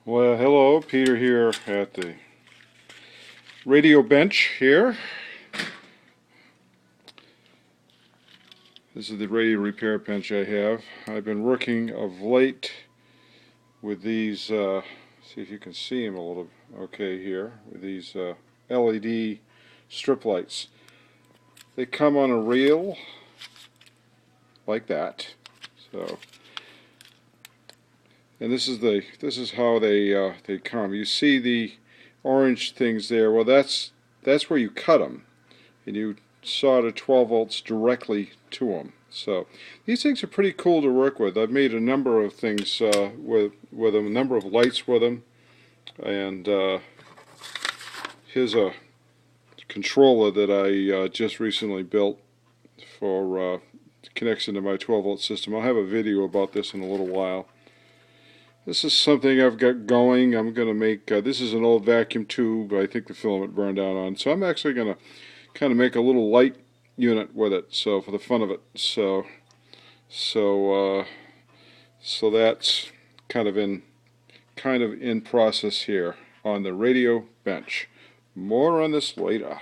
Well, hello, Peter here at the radio bench here. This is the radio repair bench I have. I've been working of late with these, see if you can see them a little, okay here, with these LED strip lights. They come on a reel like that. So, and this is how they come. You see the orange things there. Well, that's where you cut them, and you solder 12 volts directly to them. So these things are pretty cool to work with. I've made a number of things with them, a number of lights with them, and here's a controller that I just recently built for connection to my 12 volt system. I'll have a video about this in a little while. This is something I've got going. I'm going to make, this is an old vacuum tube I think the filament burned out on. So I'm actually going to kind of make a little light unit with it, so for the fun of it. So that's kind of in process here on the radio bench. More on this later.